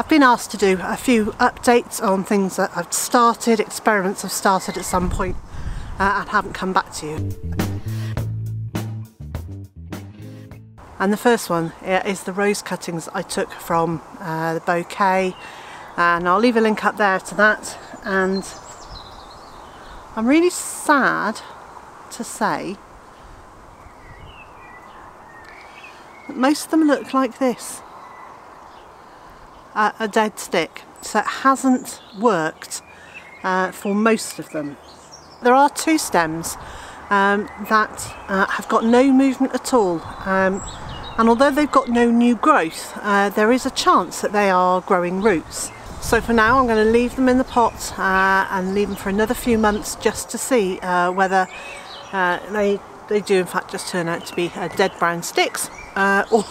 I've been asked to do a few updates on things that I've started, experiments I've started at some point and haven't come back to you. And the first one is the rose cuttings I took from the bouquet, and I'll leave a link up there to that. And I'm really sad to say that most of them look like this, a dead stick, so it hasn't worked for most of them. There are two stems that have got no movement at all, and although they've got no new growth, there is a chance that they are growing roots. So for now I'm going to leave them in the pot and leave them for another few months just to see whether they do in fact just turn out to be dead brown sticks, or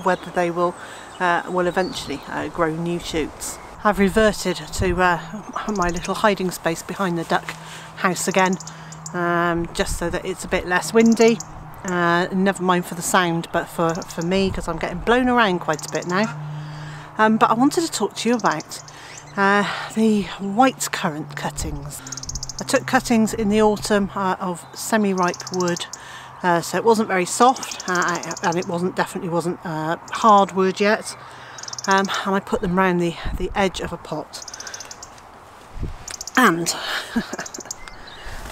whether they will eventually grow new shoots. I've reverted to my little hiding space behind the duck house again, just so that it's a bit less windy. Never mind for the sound, but for me, because I'm getting blown around quite a bit now. But I wanted to talk to you about the white currant cuttings. I took cuttings in the autumn of semi-ripe wood, so it wasn't very soft, and it definitely wasn't hard wood yet, and I put them round the edge of a pot. And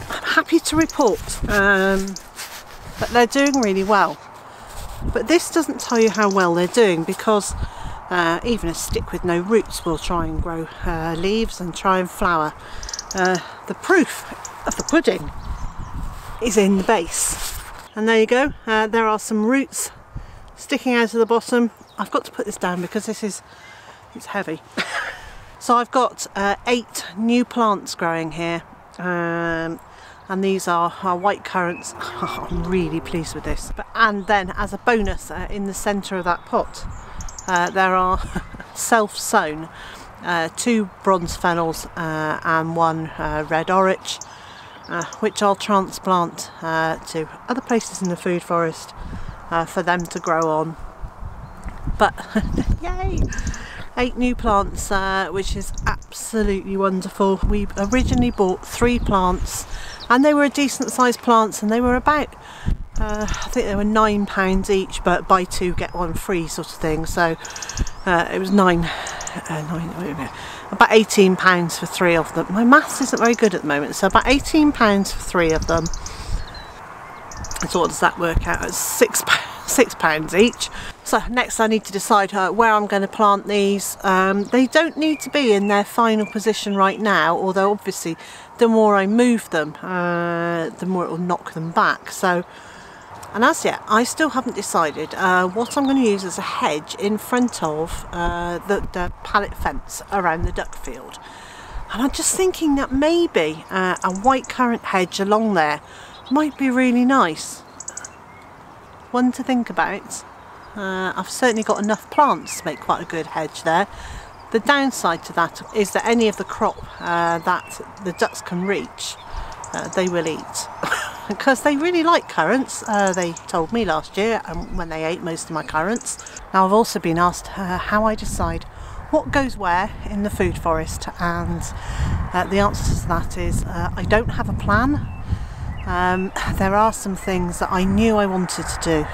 I'm happy to report that they're doing really well. But this doesn't tell you how well they're doing, because even a stick with no roots will try and grow leaves and try and flower. The proof of the pudding is in the base. And there you go, there are some roots sticking out of the bottom. I've got to put this down because it's heavy. So I've got 8 new plants growing here, and these are white currants. I'm really pleased with this. And then as a bonus, in the centre of that pot there are self-sown 2 bronze fennels and 1 red orich, which I'll transplant to other places in the food forest for them to grow on. But yay! 8 new plants, which is absolutely wonderful. We originally bought 3 plants, and they were a decent sized plants, and they were about I think they were £9 each, but buy 2 get 1 free sort of thing. So it was about £18 for 3 of them. My maths isn't very good at the moment, so about £18 for 3 of them. So what does that work out as? £6 each. So next I need to decide where I'm going to plant these. They don't need to be in their final position right now, although obviously the more I move them, the more it will knock them back. So, and as yet I still haven't decided what I'm going to use as a hedge in front of the pallet fence around the duck field. And I'm just thinking that maybe a white currant hedge along there might be really nice. One to think about. I've certainly got enough plants to make quite a good hedge there. The downside to that is that any of the crop that the ducks can reach, they will eat. Because they really like currants, they told me last year, when they ate most of my currants. Now I've also been asked how I decide what goes where in the food forest, and the answer to that is I don't have a plan. There are some things that I knew I wanted to do.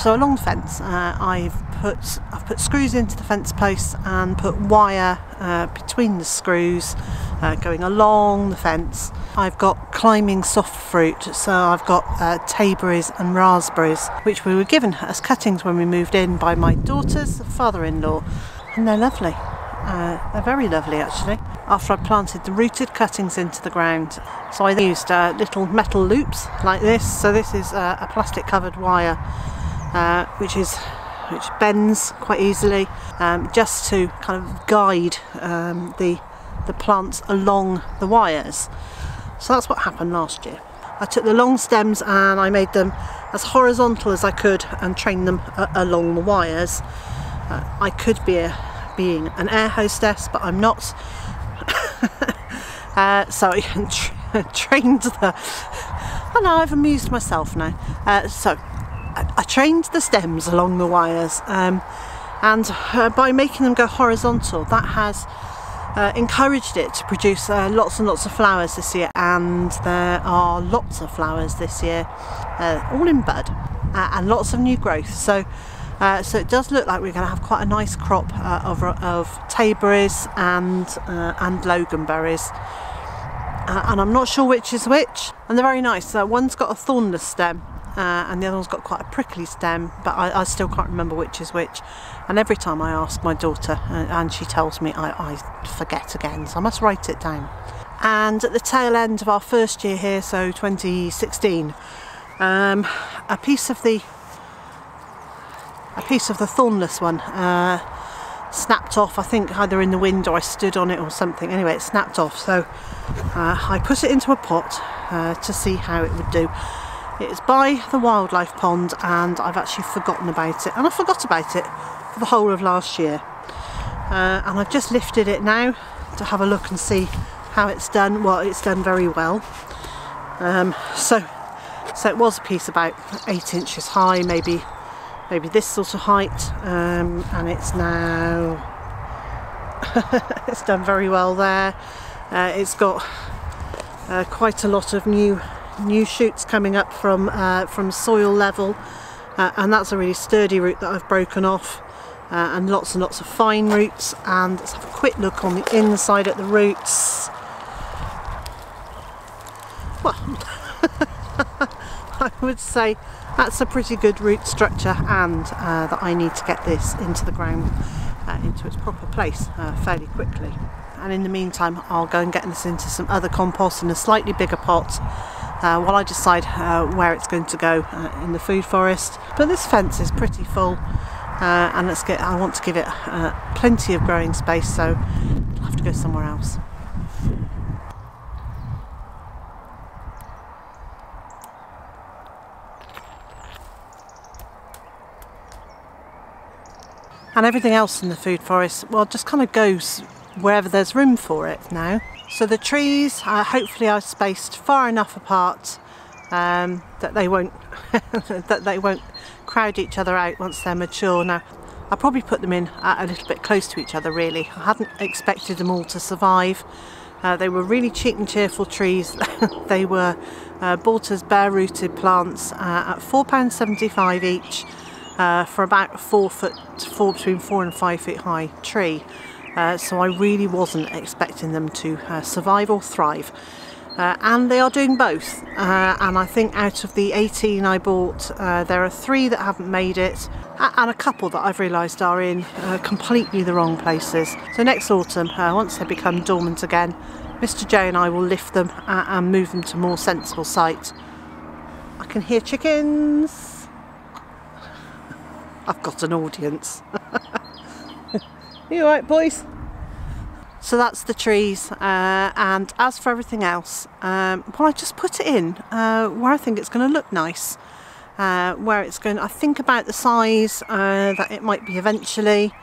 So along the fence, I've put screws into the fence posts and put wire between the screws going along the fence. I've got climbing soft fruit, so I've got tayberries and raspberries, which we were given as cuttings when we moved in by my daughter's father-in-law, and they're lovely. They're very lovely actually. After I planted the rooted cuttings into the ground, so I used little metal loops like this. So this is a plastic covered wire which bends quite easily, just to kind of guide the plants along the wires. So that's what happened last year. I took the long stems and I made them as horizontal as I could and trained them along the wires. I could be being an air hostess, but I'm not. So I trained the... Oh no, I've amused myself now. So I trained the stems along the wires, and and by making them go horizontal, that has encouraged it to produce lots and lots of flowers this year, and there are lots of flowers this year, all in bud, and lots of new growth. So it does look like we're going to have quite a nice crop of tayberries and loganberries, and I'm not sure which is which, and they're very nice. One's got a thornless stem, and the other one's got quite a prickly stem, but I still can't remember which is which, and every time I ask my daughter and she tells me, I forget again, so I must write it down. And at the tail end of our first year here, so 2016, a piece of the thornless one snapped off, I think either in the wind or I stood on it or something. Anyway, it snapped off, so I put it into a pot to see how it would do. It's by the wildlife pond, and I've actually forgotten about it, and I forgot about it for the whole of last year, and I've just lifted it now to have a look and see how it's done. Well, it's done very well. So it was a piece about 8 inches high, maybe this sort of height, and it's now it's done very well there. It's got quite a lot of new shoots coming up from soil level, and that's a really sturdy root that I've broken off, and lots of fine roots. And let's have a quick look on the inside at the roots. Well, I would say that's a pretty good root structure, and that I need to get this into the ground, into its proper place fairly quickly. And in the meantime, I'll go and get this into some other compost in a slightly bigger pot while I decide where it's going to go in the food forest. But this fence is pretty full, and I want to give it plenty of growing space, so I'll have to go somewhere else. And everything else in the food forest, well, just kind of goes wherever there's room for it now. So the trees, hopefully are spaced far enough apart that they won't crowd each other out once they're mature. Now, I'll probably put them in a little bit close to each other, really. I hadn't expected them all to survive. They were really cheap and cheerful trees. They were bought as bare-rooted plants at £4.75 each. For about between 4 and 5 feet high tree, so I really wasn't expecting them to survive or thrive, and they are doing both, and I think out of the 18 I bought, there are 3 that haven't made it, and a couple that I've realised are in completely the wrong places. So next autumn, once they become dormant again, Mr. J and I will lift them and move them to more sensible sites. I can hear chickens. I've got an audience. You alright, boys? So that's the trees, and as for everything else, well, I just put it in where I think it's going to look nice, where it's going. I think about the size that it might be eventually,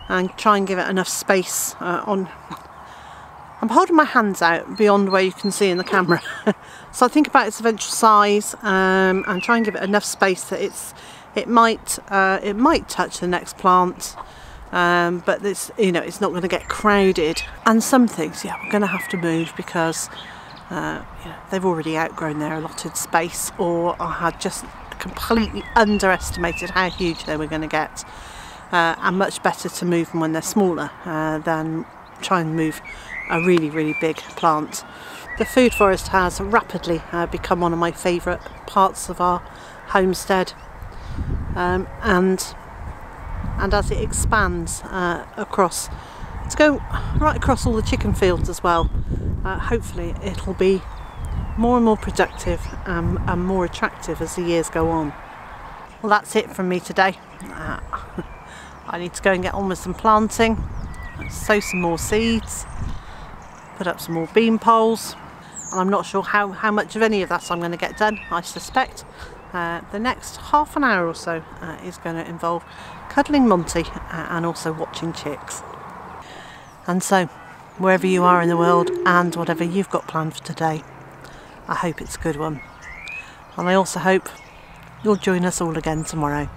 and try and give it enough space on. I'm holding my hands out beyond where you can see in the camera, so I think about its eventual size, and try and give it enough space that it might touch the next plant, but it's not going to get crowded. And some things, yeah, we're going to have to move because they've already outgrown their allotted space, or I had just completely underestimated how huge they were going to get, and much better to move them when they're smaller than try and move a really big plant. The food forest has rapidly become one of my favourite parts of our homestead. And as it expands across, to go right across all the chicken fields as well, hopefully it'll be more and more productive and more attractive as the years go on. Well, that's it from me today. I need to go and get on with some planting, sow some more seeds, put up some more bean poles, and I'm not sure how much of any of that I'm going to get done. I suspect the next half an hour or so is going to involve cuddling Monty and also watching chicks. And so, wherever you are in the world and whatever you've got planned for today, I hope it's a good one. And I also hope you'll join us all again tomorrow.